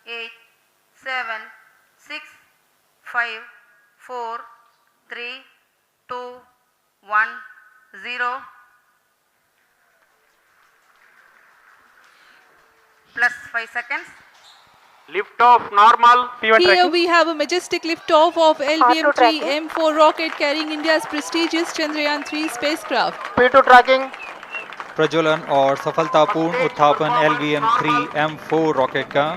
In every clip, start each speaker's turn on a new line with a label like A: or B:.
A: 8, 7, 6, 5, 4, 3, 2, 1, 0. Plus 5 seconds.
B: Lift off normal.
C: P1
D: Here
C: tracking.
D: we have a majestic liftoff of
E: R2
D: LVM-3
E: tracking.
D: M4 rocket carrying India's prestigious Chandrayaan-3 spacecraft.
C: P2 tracking.
F: प्रज्वलन और सफलतापूर्ण उत्थापन LVM-3 M4 rocket का।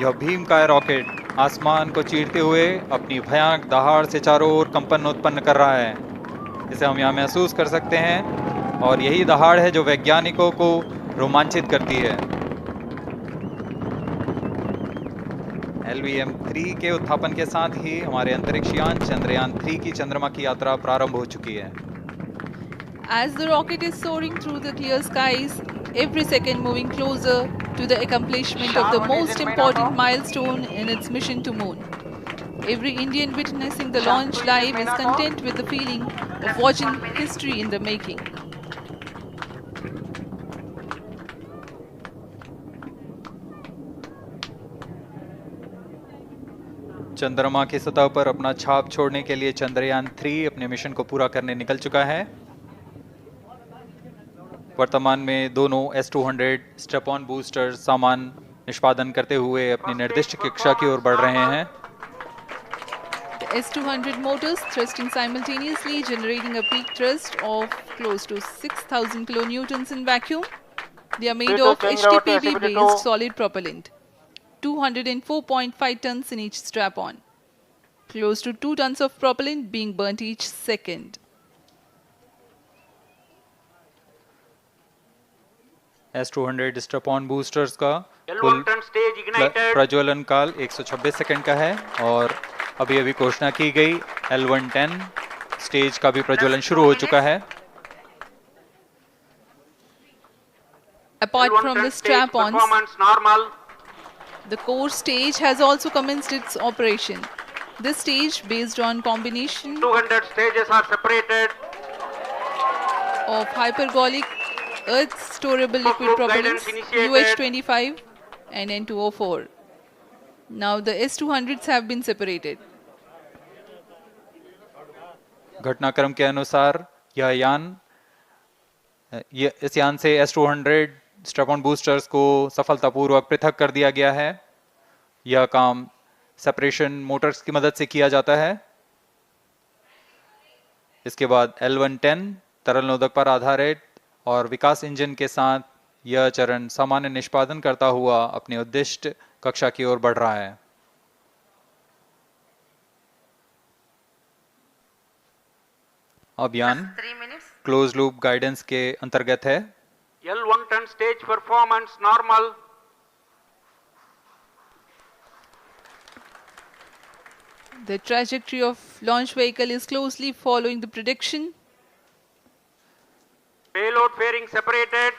F: यह भीमकाय rocket आसमान को चीरते हुए अपनी भयानक दहाड़ से चारों ओर कंपन उत्पन्न कर रहा है। इसे हम यहाँ महसूस कर सकते हैं और यही दहाड़ है जो वैज्ञानिकों को रोमांचित करती है। LVM-3 के उत्थापन के साथ ही हमारे अंतरिक्ष यान चंद्रयान-3 की चंद्रमा की यात्रा प्रारंभ हो चुकी है।
D: As the rocket is soaring through the clear skies, every second moving closer to the accomplishment of the most important milestone in its mission to moon. Every Indian witnessing the launch live is content with the feeling of watching history in the making.
F: चंद्रमा की सतह पर अपना छाप छोड़ने के लिए चंद्रयान-3 अपने मिशन को पूरा करने निकल चुका है। वर्तमान में दोनों S-200 स्टेप-ऑन बूस्टर सामान निष्पादन करते हुए अपनी निर्दिष्ट कक्षा की ओर बढ़ रहे हैं।
D: The S-200 motors thrusting simultaneously, generating a peak thrust of close to 6,000 kilonewtons in vacuum. They are made of HTPB-based solid propellant. 204.5 tons in each strap-on. Close to 2 tons of propellant being burnt each second.
F: S-200 step-on boosters का
B: L1
F: कुल
B: turn stage ignited.
F: प्रज्वलन काल 126 second का है और अभी अभी घोषणा की गई L110 स्टेज का भी प्रज्वलन शुरू हो चुका है।
D: Apart
B: L1
D: from
B: turn
D: the
B: stage
D: strap-ons,
B: performance normal.
D: the core stage has also commenced its operation. This stage, based on combination
B: 200 stages are separated.
D: of hypergolic earth storable liquid
B: Group
D: propellants
B: guidance initiated.
D: UH-25 and N2O4. Now the S-200s have been separated.
F: घटनाक्रम के अनुसार इस यान से S-200 step-on boosters को सफलतापूर्वक पृथक कर दिया गया है। यह काम सेपरेशन मोटर्स की मदद से किया जाता है। इसके बाद L110 तरल नोदक पर आधारित और विकास इंजन के साथ यह चरण सामान्य निष्पादन करता हुआ अपनी उद्दिष्ट कक्षा की ओर बढ़ रहा है। अभियान
A: 3 minutes.
F: क्लोज लूप गाइडेंस के अंतर्गत है।
B: L1 turn stage performance normal.
D: The trajectory of launch vehicle is closely following the prediction.
B: Payload fairing separated.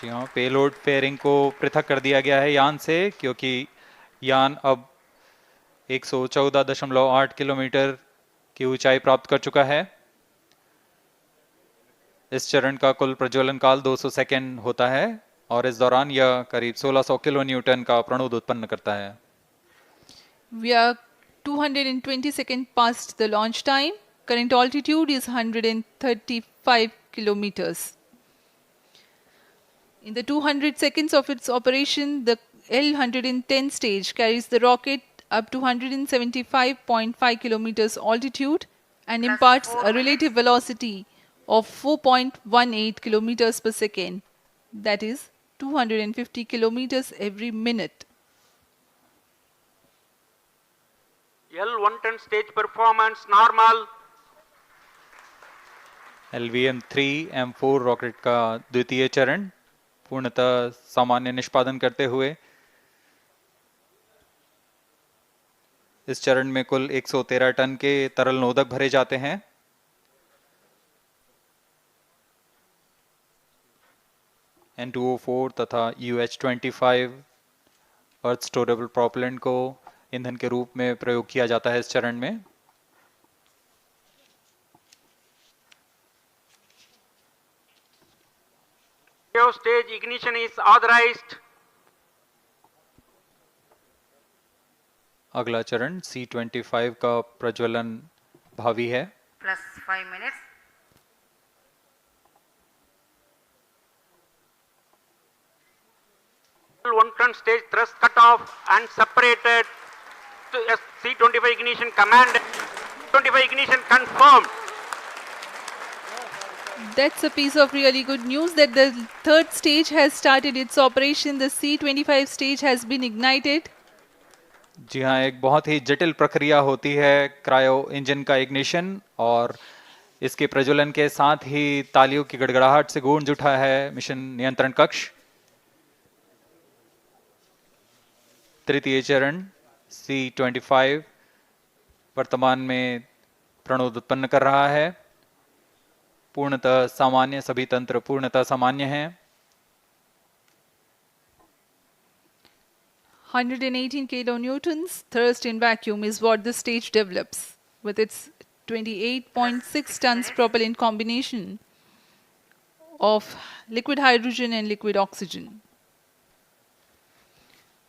F: जी हाँ, पेलोड फेयरिंग को पृथक कर दिया गया है यान से, क्योंकि यान अब 114.8 किलोमीटर की ऊंचाई प्राप्त कर चुका है। इस चरण का कुल प्रज्वलन काल 200 सेकेंड होता है और इस दौरान यह करीब 1600 किलो न्यूटन का प्रणुद उत्पन्न करता है।
D: We are 220 seconds past the launch time. Current altitude is 135 kilometers. In the 200 seconds of its operation, the L110 stage carries the rocket up to 175.5 kilometers altitude and imparts a relative velocity of 4.18 kilometers per second. That is 250 kilometers every minute.
B: L1 turn stage performance normal.
F: LVM-3 M4 rocket का द्वितीय चरण पूर्णतः सामान्य निष्पादन करते हुए इस चरण में कुल 113 टन के तरल नोदक भरे जाते हैं। N2O4 तथा UH-25 अर्थ स्टोरेबल प्रोपेलेंट को ईंधन के रूप में प्रयोग किया जाता है इस चरण में।
B: stage ignition is authorized.
F: अगला चरण C25 का प्रज्वलन भावी है।
A: plus 5 minutes.
B: L110 stage thrust cut off and separated. To C25 ignition command. 25 ignition confirmed.
D: That's a piece of really good news that the third stage has started its operation. The C25 stage has been ignited.
F: जी हाँ, एक बहुत ही जटिल प्रक्रिया होती है cryo engine का ignition, और इसके प्रज्वलन के साथ ही तालियों की गड़गड़ाहट से गूंज उठा है मिशन नियंत्रण कक्ष। तृतीय चरण C25 वर्तमान में प्रणोद उत्पन्न कर रहा है। पूर्णतः सामान्य, सभी तंत्र पूर्णतः सामान्य हैं।
D: 118 kilonewtons thrust in vacuum is what the stage develops with its 28.6 tons propellant combination of liquid hydrogen and liquid oxygen.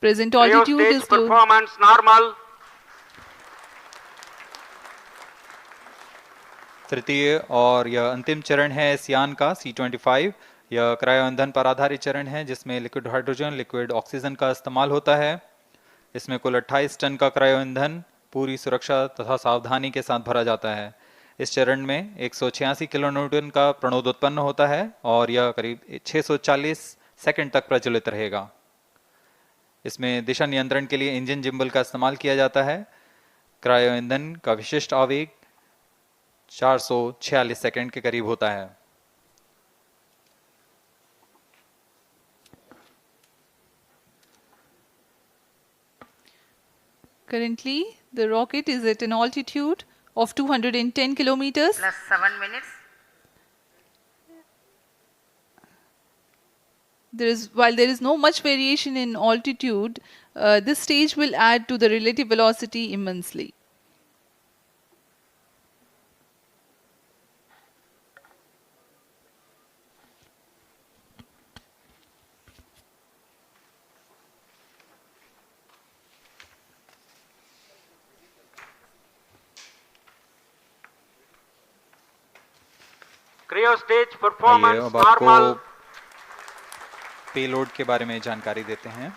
D: Present
B: Cryo
D: altitude
B: stage
D: is low.
B: performance normal.
F: तृतीय और यह अंतिम चरण है इस यान का C25। यह क्रायो ईंधन पर आधारित चरण है जिसमें लिक्विड हाइड्रोजन, लिक्विड ऑक्सीजन का इस्तेमाल होता है। इसमें कुल 28 टन का क्रायो ईंधन पूरी सुरक्षा तथा सावधानी के साथ भरा जाता है। इस चरण में 186 किलोन्यूटन का प्रणोद उत्पन्न होता है और यह करीब 640 सेकंड तक प्रज्वलित रहेगा। इसमें दिशा नियंत्रण के लिए इंजन जिम्बल का इस्तेमाल किया जाता है। क्रायो ईंधन का विशिष्ट आवेग 446 सेकंड के करीब होता है।
D: Currently, the rocket is at an altitude of 210 kilometers.
A: Plus 7 minutes.
D: While there is no much variation in altitude, this stage will add to the relative velocity immensely.
B: Cryo stage
F: आइए
B: performance
F: अब आपको
B: normal.
F: Payload के बारे में जानकारी देते हैं।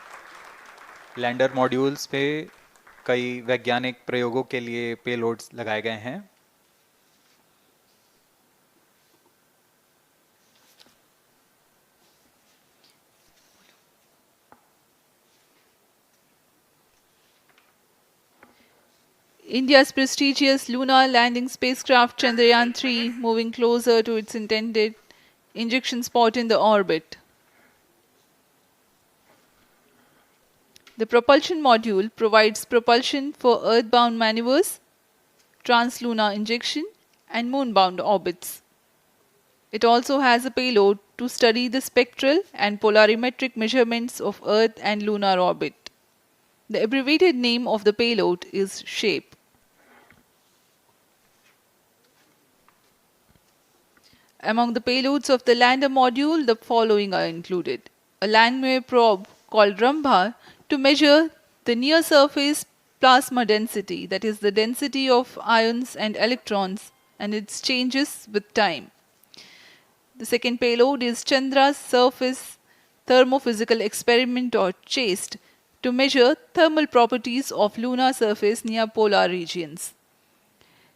F: Lander modules पे कई वैज्ञानिक प्रयोगों के लिए पेलोड्स लगाए गए हैं।
D: India's prestigious lunar landing spacecraft Chandrayaan-3 moving closer to its intended injection spot in the orbit. The propulsion module provides propulsion for earthbound maneuvers, translunar injection, and moonbound orbits. It also has a payload to study the spectral and polarimetric measurements of Earth and lunar orbit. The abbreviated name of the payload is SHAPE. Among the payloads of the lander module, the following are included. A Langmuir probe called Rambha to measure the near-surface plasma density, that is the density of ions and electrons, and its changes with time. The second payload is Chandra's Surface Thermophysical Experiment, or CHASTE, to measure thermal properties of lunar surface near polar regions.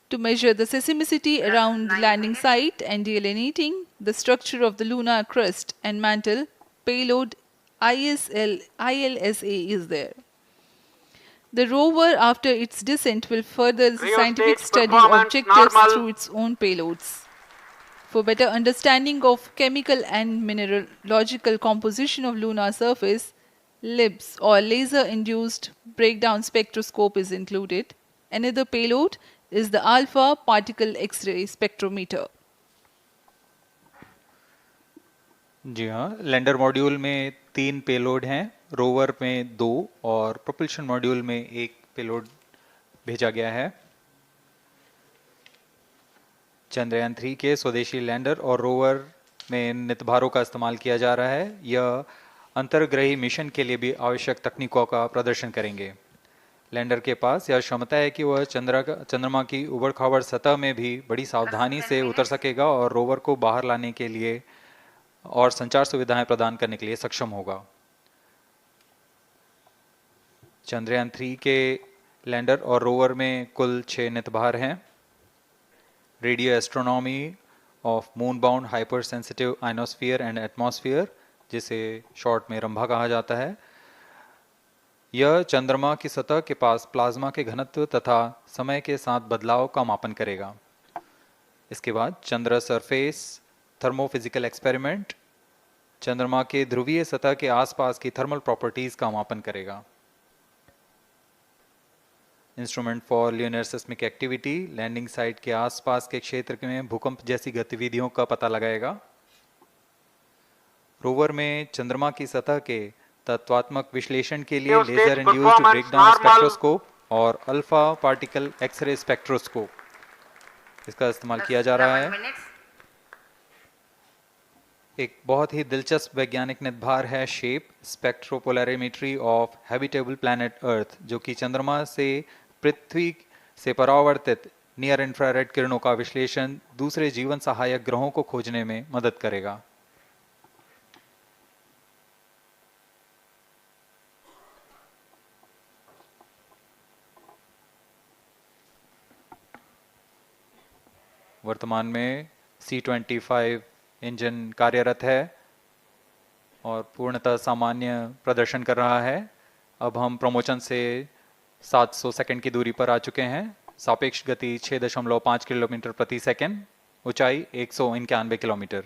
D: To measure the seismicity around the landing site and delineating the structure of the lunar crust and mantle, payload ILSA is there. The rover, after its descent, will further the
B: Cryo
D: scientific
B: stage
D: study
B: performance
D: objectives
B: normal.
D: through its own payloads. For better understanding of chemical and mineralogical composition of lunar surface, LIBS, or laser-induced breakdown spectroscope, is included. Another payload is the alpha particle X-ray spectrometer.
F: जी हाँ, lander module में 3 payload हैं, rover में 2 और propulsion module में 1 payload भेजा गया है। चंद्रयान 3 के स्वदेशी लैंडर और रोवर में इन नितभारों का इस्तेमाल किया जा रहा है, यह अंतर्ग्रही मिशन के लिए भी आवश्यक तकनीकों का प्रदर्शन करेंगे। लैंडर के पास यह क्षमता है कि वह चंद्रमा की उबड़-खाबड़ सतह में भी बड़ी सावधानी से उतर सकेगा और रोवर को बाहर लाने के लिए और संचार सुविधाएं प्रदान करने के लिए सक्षम होगा। चंद्रयान 3 के लैंडर और रोवर में कुल 6 नितभार हैं। Radio astronomy of moon bound hyper sensitive ionosphere and atmosphere, जिसे शॉर्ट में रंभा कहा जाता है, यह चंद्रमा की सतह के पास प्लाज्मा के घनत्व तथा समय के साथ बदलाव का मापन करेगा। इसके बाद चंद्र सरफेस थर्मोफिजिकल एक्सपेरिमेंट चंद्रमा के ध्रुवीय सतह के आसपास की थर्मल प्रॉपर्टीज का मापन करेगा। Instrument for lunar seismic activity landing site के आसपास के क्षेत्र में भूकंप जैसी गतिविधियों का पता लगाएगा। रोवर में चंद्रमा की सतह के तत्वात्मक विश्लेषण के लिए लेजर इंड्यूस्ड ब्रेकडाउन स्पेक्ट्रोस्कोप और अल्फा पार्टिकल एक्सरे स्पेक्ट्रोस्कोप इसका इस्तेमाल किया जा रहा है। एक बहुत ही दिलचस्प वैज्ञानिक निर्धार है shape स्पेक्ट्रोपोलैरिमेट्री of habitable planet earth, जो कि चंद्रमा से पृथ्वी से परावर्तित नियर इंफ्रारेड किरणों का विश्लेषण दूसरे जीवन सहायक ग्रहों को खोजने में मदद करेगा। वर्तमान में C-25 इंजन कार्यरत है और पूर्णतः सामान्य प्रदर्शन कर रहा है। अब हम प्रमोशन से 700 सेकंड की दूरी पर आ चुके हैं। सापेक्ष गति 6.5 किलोमीटर प्रति सेकंड, ऊंचाई 191 kilometre.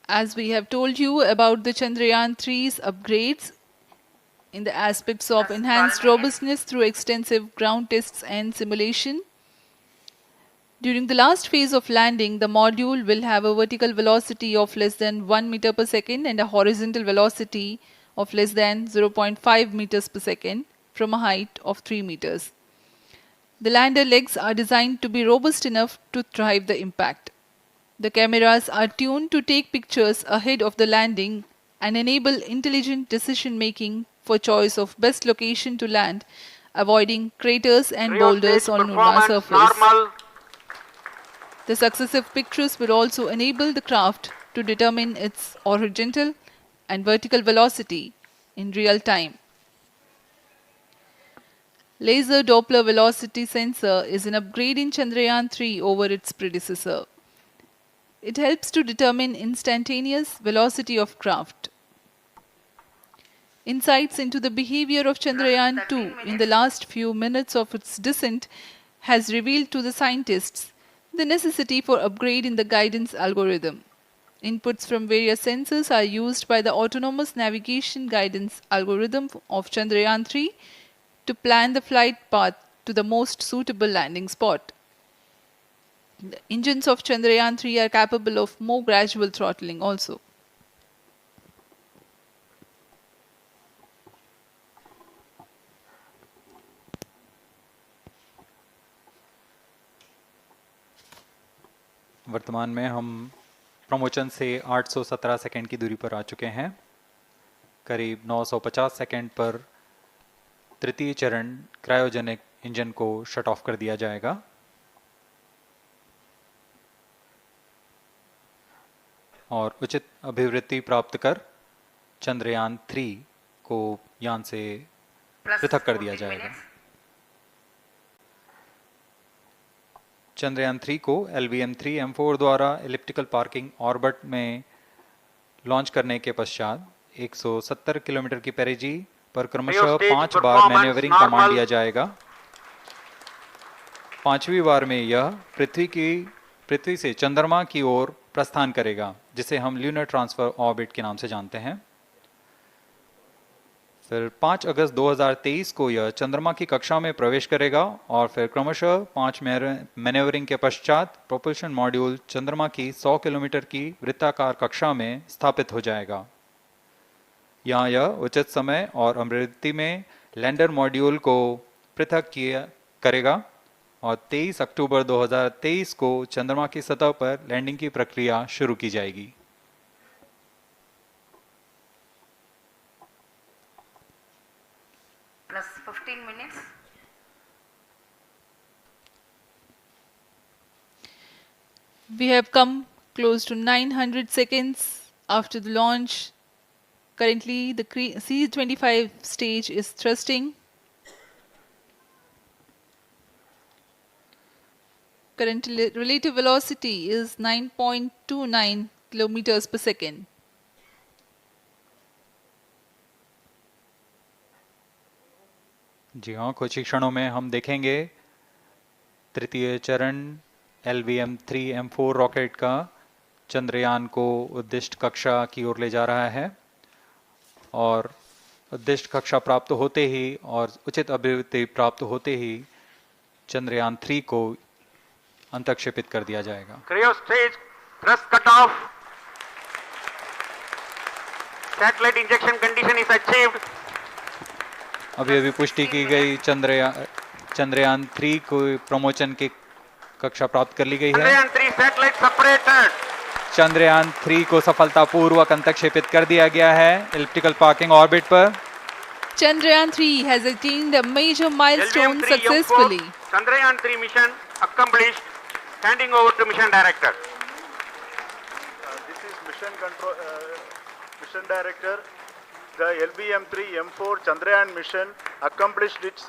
D: As we have told you about the Chandrayaan 3's upgrades in the aspects of enhanced robustness through extensive ground tests and simulation. During the last phase of landing, the module will have a vertical velocity of less than 1 meter per second and a horizontal velocity of less than 0.5 meters per second from a height of 3 meters. The lander legs are designed to be robust enough to thrive the impact. The cameras are tuned to take pictures ahead of the landing and enable intelligent decision making for choice of best location to land, avoiding craters and boulders on lunar surface.
B: Normal.
D: The successive pictures will also enable the craft to determine its horizontal and vertical velocity in real time. Laser Doppler velocity sensor is an upgrade in Chandrayaan 3 over its predecessor. It helps to determine instantaneous velocity of craft. Insights into the behavior of Chandrayaan 2 in the last few minutes of its descent has revealed to the scientists the necessity for upgrade in the guidance algorithm. Inputs from various sensors are used by the autonomous navigation guidance algorithm of Chandrayaan 3 to plan the flight path to the most suitable landing spot. The engines of Chandrayaan 3 are capable of more gradual throttling also.
F: वर्तमान में हम promotion से 817 second की दूरी पर आ चुके हैं। करीब 950 सेकंड पर तृतीय चरण क्रायोजेनिक इंजन को शट ऑफ कर दिया जाएगा। और उचित अभिवृद्धि प्राप्त कर चंद्रयान 3 को यान से पृथक कर दिया जाएगा। चंद्रयान 3 को LVM-3M4 द्वारा एलिप्टिकल पार्किंग ऑर्बिट में लॉन्च करने के पश्चात 170 किलोमीटर की पेरिजी पर क्रमशः 5 बार मैन्यूवरिंग कमांड दिया जाएगा। 5वीं बार में यह पृथ्वी से चंद्रमा की ओर प्रस्थान करेगा, जिसे हम ल्यूनर ट्रांसफर ऑर्बिट के नाम से जानते हैं। फिर 5 अगस्त 2023 को यह चंद्रमा की कक्षा में प्रवेश करेगा और फिर क्रमशः 5 मैन्यूवरिंग के पश्चात प्रोपल्शन मॉड्यूल चंद्रमा की 100 किलोमीटर की वृत्ताकार कक्षा में स्थापित हो जाएगा। यहाँ यह उचित समय और अभिवृद्धि में लैंडर मॉड्यूल को पृथक करेगा और 23 अक्टूबर 2023 को चंद्रमा की सतह पर लैंडिंग की प्रक्रिया शुरू की जाएगी।
A: Plus 15 minutes.
D: We have come close to 900 seconds after the launch. Currently, the C-25 stage is thrusting. Current relative velocity is 9.29 kilometers per second.
F: जी हाँ, कुछ ही क्षणों में हम देखेंगे तृतीय चरण LVM-3M4 रॉकेट का चंद्रयान को उद्दिष्ट कक्षा की ओर ले जा रहा है और उद्दिष्ट कक्षा प्राप्त होते ही और उचित अभिवृद्धि प्राप्त होते ही चंद्रयान 3 को अंतक्षेपित कर दिया जाएगा।
B: Cryo stage thrust cutoff. Satellite injection condition is achieved.
F: अभी पुष्टि की गई चंद्रयान 3 को प्रमोचन की कक्षा प्राप्त कर ली गई है।
B: Chandrayaan 3 satellite separated.
F: चंद्रयान 3 को सफलतापूर्वक अंतक्षेपित कर दिया गया है elliptical parking orbit पर।
D: Chandrayaan 3 has attained a major milestone
B: LVM-3
D: successfully.
B: Chandrayaan 3 mission accomplished. Handing over to mission director.
C: This is mission director. The LVM-3M4 Chandrayaan mission accomplished its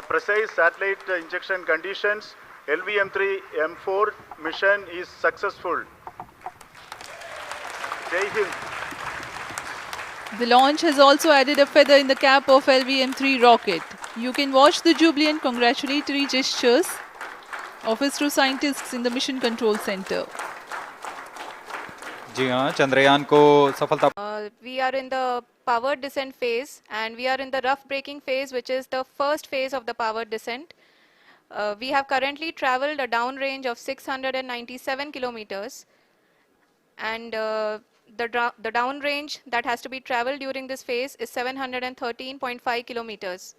C: precise satellite injection conditions. LVM-3M4 mission is successful. Jai Hind.
D: The launch has also added a feather in the cap of LVM-3 rocket. You can watch the jubilant congratulatory gestures of ISRO scientists in the Mission Control Center.
F: जी हाँ, चंद्रयान को सफलता।
E: We are in the powered descent phase and we are in the rough braking phase, which is the first phase of the powered descent. We have currently traveled a downrange of 697 kilometers and the downrange that has to be traveled during this phase is 713.5 kilometers.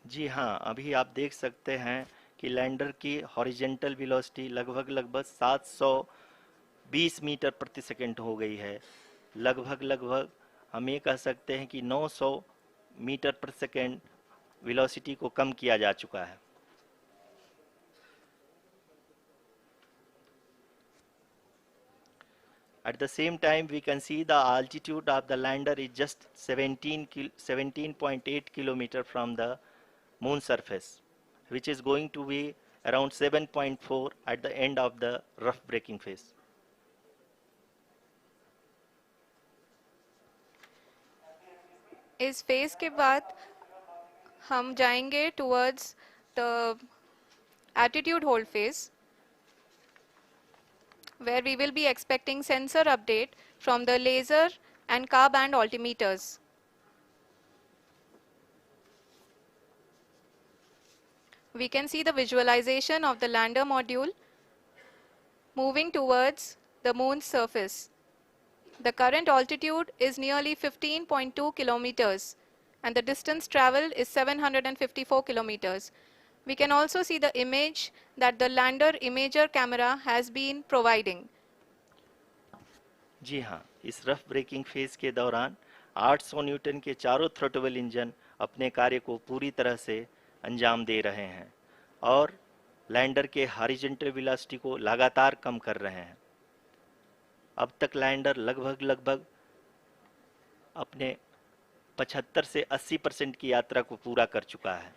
G: जी हाँ, अभी आप देख सकते हैं कि lander की horizontal velocity लगभग 720 metre प्रति सेकंड हो गई है। लगभग हम ये कह सकते हैं कि 900 मीटर प्रति सेकंड वेलोसिटी को कम किया जा चुका है। At the same time, we can see the altitude of the lander is just 17.8 kilometer from the moon surface, which is going to be around 7.4 at the end of the rough braking phase.
E: इस phase के बाद हम जाएंगे towards the attitude hold phase, where we will be expecting sensor update from the laser and car band altimeters. We can see the visualization of the lander module moving towards the moon's surface. The current altitude is nearly 15.2 kilometers and the distance traveled is 754 kilometers. We can also see the image that the lander imager camera has been providing.
G: जी हाँ, इस rough breaking phase के दौरान 800 Newton के चारों throttle engine अपने कार्य को पूरी तरह से अंजाम दे रहे हैं और लैंडर के हॉरिजॉन्टल वेलोसिटी को लगातार कम कर रहे हैं। अब तक लैंडर लगभग अपने 75 से 80% की यात्रा को पूरा कर चुका है।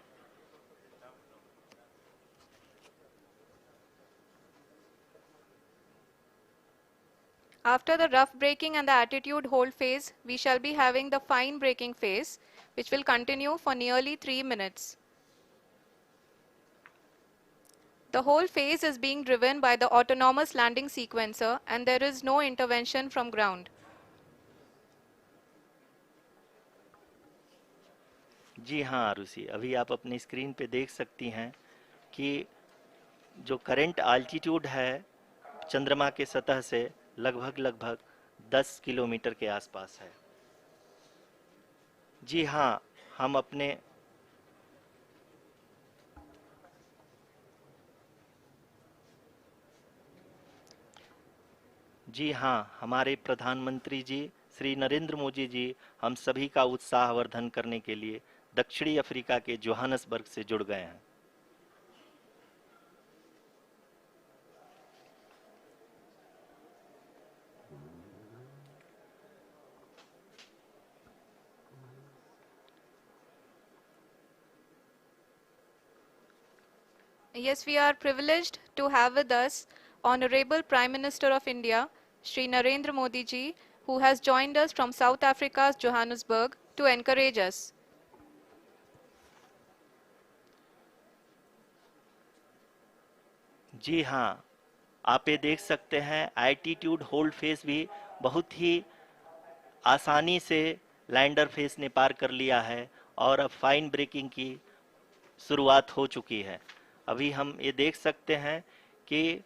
E: After the rough braking and the attitude hold phase, we shall be having the fine braking phase, which will continue for nearly 3 minutes. The whole phase is being driven by the autonomous landing sequencer and there is no intervention from ground.
G: जी हाँ आरुषि, अभी आप अपनी screen पे देख सकती हैं कि जो करंट आल्टीट्यूड है चंद्रमा के सतह से लगभग 10 किलोमीटर के आसपास है। जी हाँ, हम अपने जी हाँ, हमारे प्रधानमंत्री जी श्री नरेंद्र मोदी जी हम सभी का उत्साहवर्धन करने के लिए दक्षिणी अफ्रीका के जोहानसबर्ग से जुड़ गए हैं।
E: Yes, we are privileged to have with us Honorable Prime Minister of India, Shri Narendra Modi ji, who has joined us from South Africa's Johannesburg to encourage us.
G: जी हाँ, आप ये देख सकते हैं एल्टीट्यूड होल्ड फेस भी बहुत ही आसानी से लैंडर फेस ने पार कर लिया है और अब फाइन ब्रेकिंग की शुरुआत हो चुकी है। अभी हम ये देख सकते हैं कि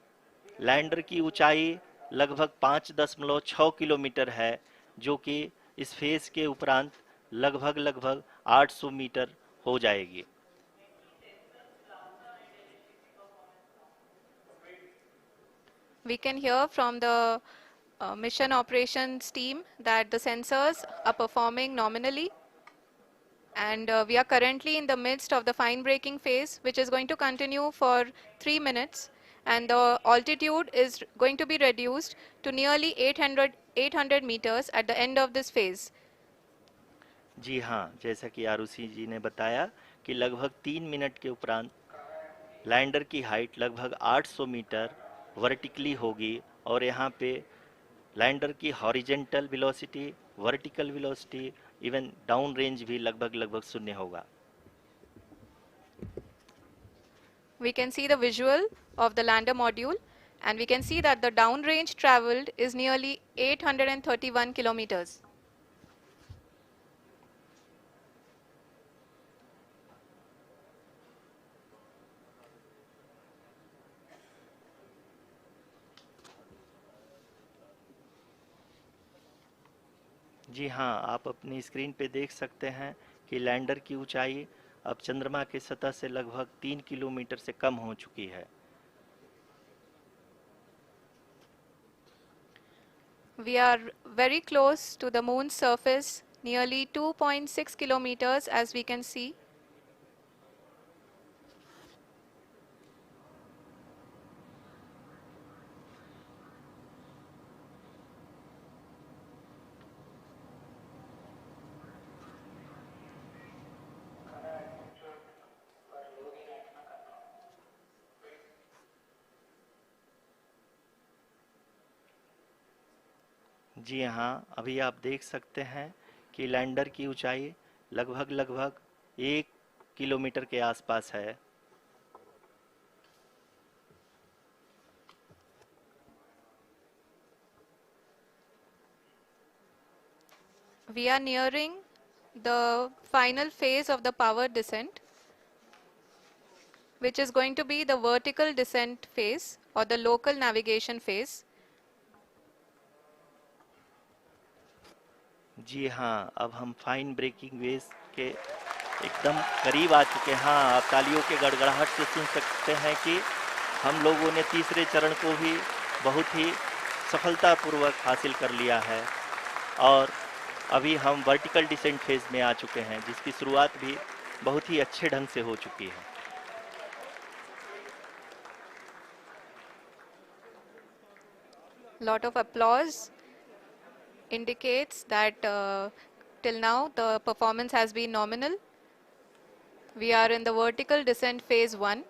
G: लैंडर की ऊंचाई लगभग 5.6 किलोमीटर है, जो कि इस फेस के उपरांत लगभग 800 मीटर हो जाएगी।
E: We can hear from the mission operations team that the sensors are performing nominally, and we are currently in the midst of the fine braking phase, which is going to continue for 3 minutes, and the altitude is going to be reduced to nearly 800 meters at the end of this phase.
G: जी हाँ, जैसा कि आरुषि जी ने बताया कि लगभग 3 minute के उपरांत lander की हाइट लगभग 800 मीटर वर्टिकली होगी और यहाँ पे लैंडर की horizontal velocity, vertical velocity, even down range भी लगभग शून्य होगा।
E: We can see the visual of the lander module, and we can see that the down range traveled is nearly 831 kilometers.
G: जी हाँ, आप अपनी स्क्रीन पे देख सकते हैं कि लैंडर की ऊंचाई अब चंद्रमा की सतह से लगभग 3 किलोमीटर से कम हो चुकी है।
E: We are very close to the moon's surface, nearly 2.6 kilometers, as we can see.
G: जी हाँ, अभी आप देख सकते हैं कि लैंडर की ऊंचाई लगभग 1 किलोमीटर के आसपास है।
E: We are nearing the final phase of the power descent, which is going to be the vertical descent phase or the local navigation phase.
G: जी हाँ, अब हम फाइन ब्रेकिंग वेव के एकदम करीब आ चुके हैं। हाँ, आप तालियों के गड़गड़ाहट से सुन सकते हैं कि हम लोगों ने तीसरे चरण को भी बहुत ही सफलतापूर्वक हासिल कर लिया है और अभी हम वर्टिकल डिसेंट फेज में आ चुके हैं, जिसकी शुरुआत भी बहुत ही अच्छे ढंग से हो चुकी है।
E: Lot of applause indicates that till now the performance has been nominal. We are in the vertical descent phase 1.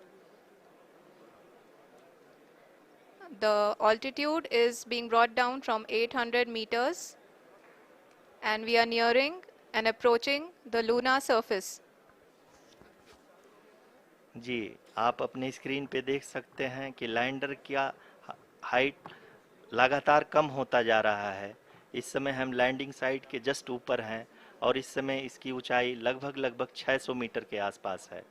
E: The altitude is being brought down from 800 meters and we are nearing and approaching the lunar surface.
G: जी, आप अपने screen पे देख सकते हैं कि lander का height लगातार कम होता जा रहा है। इस समय हम लैंडिंग साइट के जस्ट ऊपर हैं और इस समय इसकी ऊंचाई लगभग 600 मीटर के आसपास है।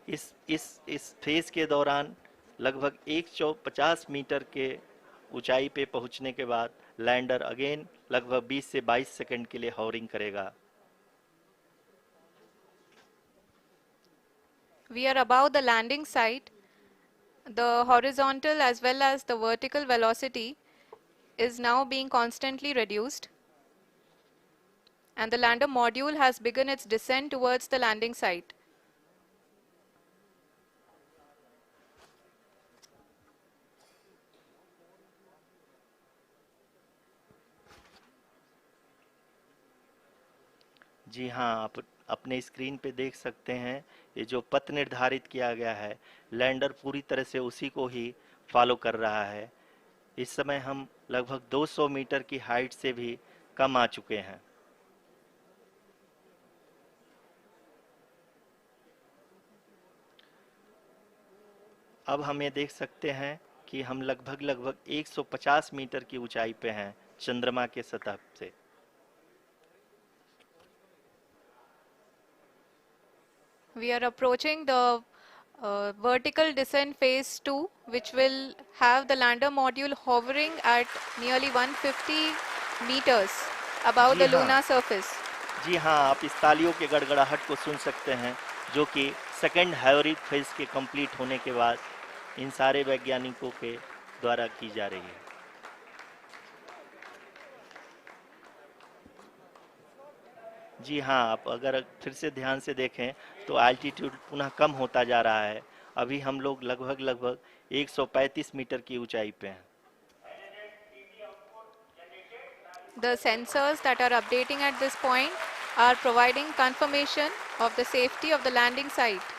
G: इस फेज के दौरान लगभग 150 मीटर के ऊंचाई पे पहुंचने के बाद लैंडर अगेन लगभग 20 से 22 सेकंड के लिए हॉवरिंग करेगा।
E: We are above the landing site. The horizontal as well as the vertical velocity is now being constantly reduced, and the lander module has begun its descent towards the landing site.
G: जी हाँ, आप अपने screen पे देख सकते हैं ये जो पथ निर्धारित किया गया है, लैंडर पूरी तरह से उसी को ही फॉलो कर रहा है। इस समय हम लगभग 200 मीटर की हाइट से भी कम आ चुके हैं। अब हम ये देख सकते हैं कि हम लगभग 150 मीटर की ऊंचाई पे हैं चंद्रमा के सतह से।
E: We are approaching the vertical descent phase 2, which will have the lander module hovering at nearly 150 meters above the lunar surface.
G: जी हाँ, आप इस तालियों के गड़गड़ाहट को सुन सकते हैं, जो कि सेकंड हैवरिक फेज के कंप्लीट होने के बाद इन सारे वैज्ञानिकों के द्वारा की जा रही है। जी हाँ, आप अगर फिर से ध्यान से देखें तो एल्टीट्यूड पुनः कम होता जा रहा है। अभी हम लोग लगभग 135 मीटर की ऊंचाई पे हैं।
E: The sensors that are updating at this point are providing confirmation of the safety of the landing site.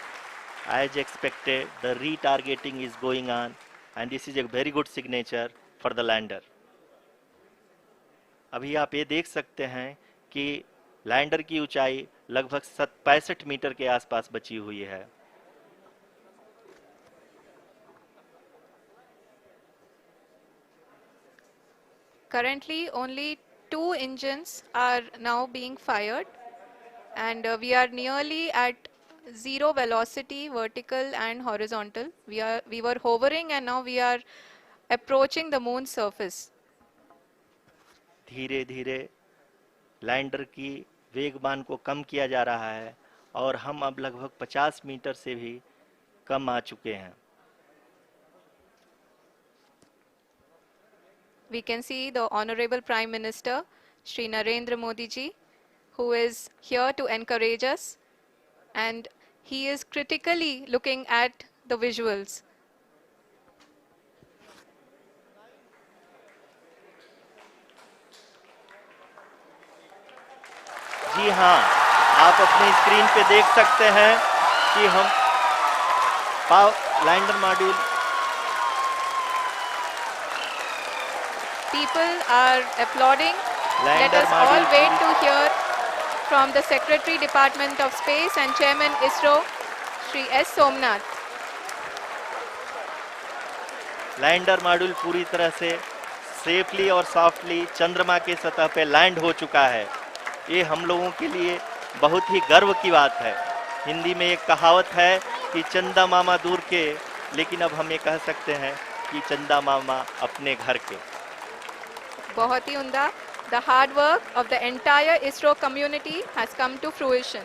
G: As expected, the retargeting is going on, and this is a very good signature for the lander. अभी आप ये देख सकते हैं कि lander की ऊंचाई लगभग 65 मीटर के आसपास बची हुई है।
E: Currently, only 2 engines are now being fired, and we are nearly at zero velocity, vertical and horizontal. We were hovering, and now we are approaching the moon's surface.
G: धीरे धीरे लैंडर की वेगमान को कम किया जा रहा है और हम अब लगभग 50 मीटर से भी कम आ चुके हैं।
E: We can see the Honorable Prime Minister, Shri Narendra Modi ji, who is here to encourage us, and he is critically looking at the visuals.
G: जी हाँ, आप अपनी स्क्रीन पे देख सकते हैं कि हम lander module
E: People are applauding. Let us all wait to hear from the Secretary Department of Space and Chairman ISRO, Shri S. Somnath.
G: Lander module पूरी तरह से सेफली और सॉफ्टली चंद्रमा के सतह पे लैंड हो चुका है। ये हम लोगों के लिए बहुत ही गर्व की बात है। हिंदी में एक कहावत है कि चंदा मामा दूर के, लेकिन अब हम ये कह सकते हैं कि चंदा मामा अपने घर के।
E: बहुत ही उम्दा. The hard work of the entire ISRO community has come to fruition.